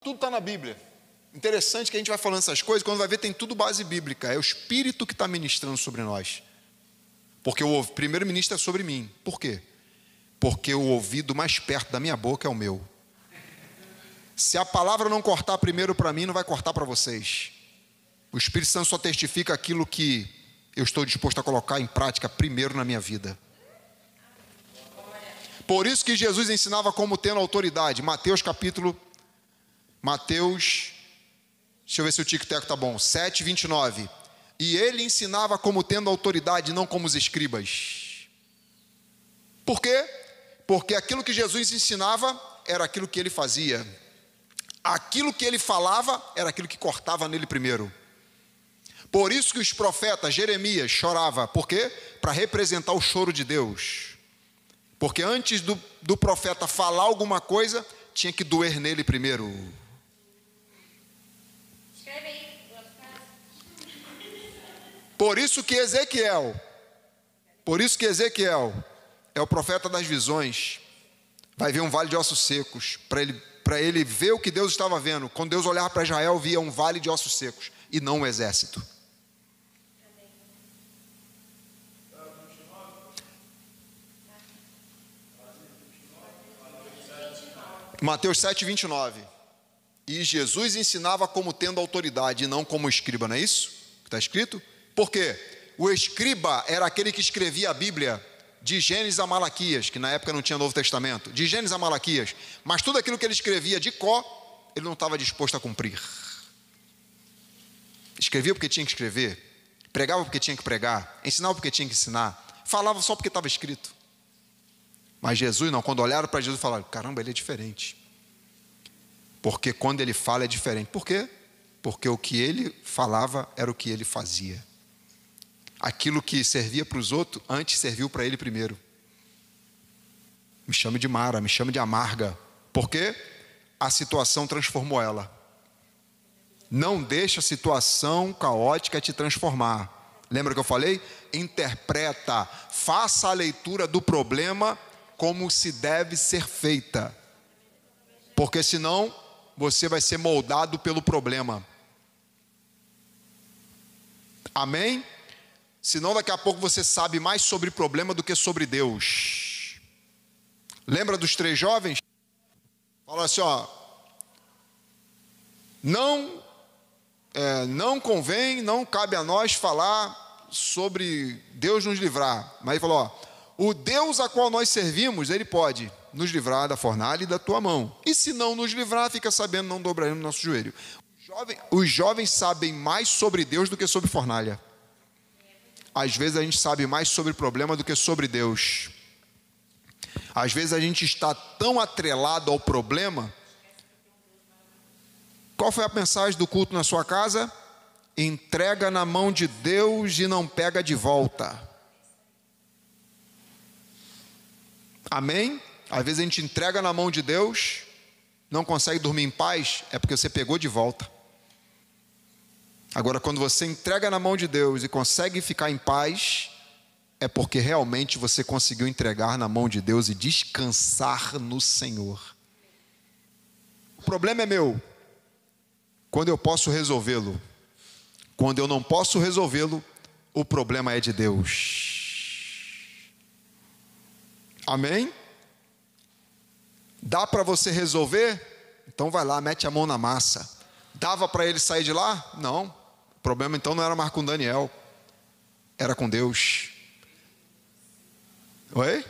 Tudo está na Bíblia. Interessante que a gente vai falando essas coisas, quando vai ver tem tudo base bíblica. É o Espírito que está ministrando sobre nós. Porque o primeiro ministro é sobre mim. Por quê? Porque o ouvido mais perto da minha boca é o meu. Se a palavra não cortar primeiro para mim, não vai cortar para vocês. O Espírito Santo só testifica aquilo que eu estou disposto a colocar em prática primeiro na minha vida. Por isso que Jesus ensinava como tendo autoridade. Mateus, deixa eu ver se o tic-tac está bom, 7:29. E ele ensinava como tendo autoridade, não como os escribas. Por quê? Porque aquilo que Jesus ensinava era aquilo que ele fazia. Aquilo que ele falava era aquilo que cortava nele primeiro. Por isso que os profetas, Jeremias, chorava. Por quê? Para representar o choro de Deus. Porque antes do profeta falar alguma coisa, tinha que doer nele primeiro. Escreve aí. Por isso que Ezequiel é o profeta das visões. Vai ver um vale de ossos secos, para ele ver o que Deus estava vendo. Quando Deus olhava para Israel, via um vale de ossos secos, e não um exército. Mateus 7:29. E Jesus ensinava como tendo autoridade, e não como escriba, não é isso que está escrito? Por quê? O escriba era aquele que escrevia a Bíblia, de Gênesis a Malaquias, que na época não tinha Novo Testamento, de Gênesis a Malaquias, mas tudo aquilo que ele escrevia de có, ele não estava disposto a cumprir. Escrevia porque tinha que escrever, pregava porque tinha que pregar, ensinava porque tinha que ensinar, falava só porque estava escrito. Mas Jesus não, quando olharam para Jesus, falaram: caramba, ele é diferente. Porque quando ele fala é diferente. Por quê? Porque o que ele falava era o que ele fazia. Aquilo que servia para os outros, antes serviu para ele primeiro. Me chame de Mara, me chame de amarga. Por quê? A situação transformou ela. Não deixa a situação caótica te transformar. Lembra que eu falei? Interpreta, faça a leitura do problema como se deve ser feita. Porque senão você vai ser moldado pelo problema. Amém? Senão daqui a pouco você sabe mais sobre problema do que sobre Deus. Lembra dos 3 jovens? Fala assim, ó. Não convém, não cabe a nós falar sobre Deus nos livrar. Mas ele falou, ó. O Deus a qual nós servimos, ele pode nos livrar da fornalha e da tua mão. E se não nos livrar, fica sabendo, não dobraremos nosso joelho. Os jovens sabem mais sobre Deus do que sobre fornalha. Às vezes a gente sabe mais sobre problema do que sobre Deus. Às vezes a gente está tão atrelado ao problema. Qual foi a mensagem do culto na sua casa? Entrega na mão de Deus e não pega de volta. Amém? Às vezes a gente entrega na mão de Deus, não consegue dormir em paz, é porque você pegou de volta. Agora, quando você entrega na mão de Deus e consegue ficar em paz, é porque realmente você conseguiu entregar na mão de Deus e descansar no Senhor. O problema é meu, quando eu posso resolvê-lo. Quando eu não posso resolvê-lo, o problema é de Deus. Amém? Dá para você resolver? Então vai lá, mete a mão na massa. Dava para ele sair de lá? Não. O problema então não era mais com Daniel, era com Deus. Oi?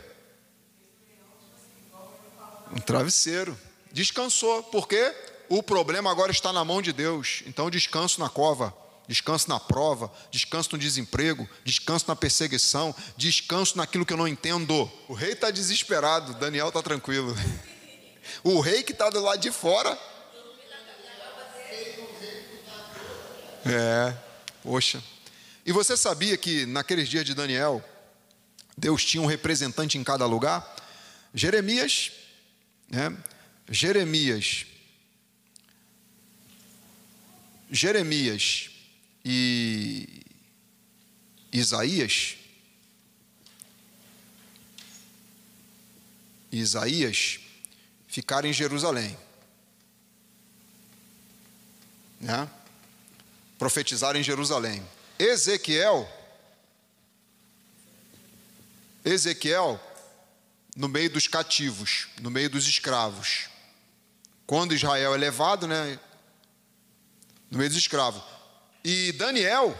Um travesseiro. Descansou, porque o problema agora está na mão de Deus. Então descanso na cova, descanso na prova, descanso no desemprego, descanso na perseguição, descanso naquilo que eu não entendo. O rei está desesperado, Daniel está tranquilo. O rei que está do lado de fora. Poxa. E você sabia que naqueles dias de Daniel, Deus tinha um representante em cada lugar? Jeremias, né? Jeremias e Isaías ficaram em Jerusalém. né? Profetizaram em Jerusalém. Ezequiel, no meio dos cativos, no meio dos escravos. Quando Israel é levado, né? No meio dos escravos. E Daniel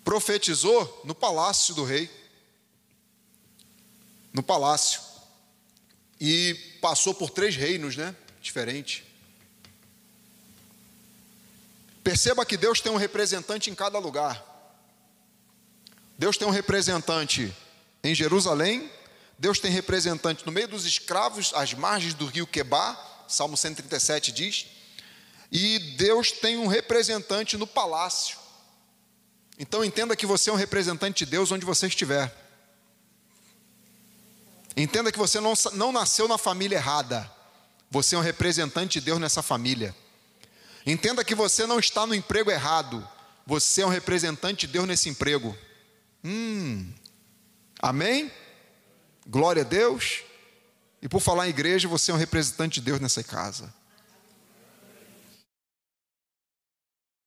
profetizou no palácio do rei. No palácio. E passou por 3 reinos, né? Diferentes. Perceba que Deus tem um representante em cada lugar. Deus tem um representante em Jerusalém. Deus tem representante no meio dos escravos, às margens do rio Quebar. Salmo 137 diz. E Deus tem um representante no palácio. Então entenda que você é um representante de Deus onde você estiver. Entenda que você não nasceu na família errada. Você é um representante de Deus nessa família. Entenda que você não está no emprego errado. Você é um representante de Deus nesse emprego. Amém? Glória a Deus. E por falar em igreja, você é um representante de Deus nessa casa.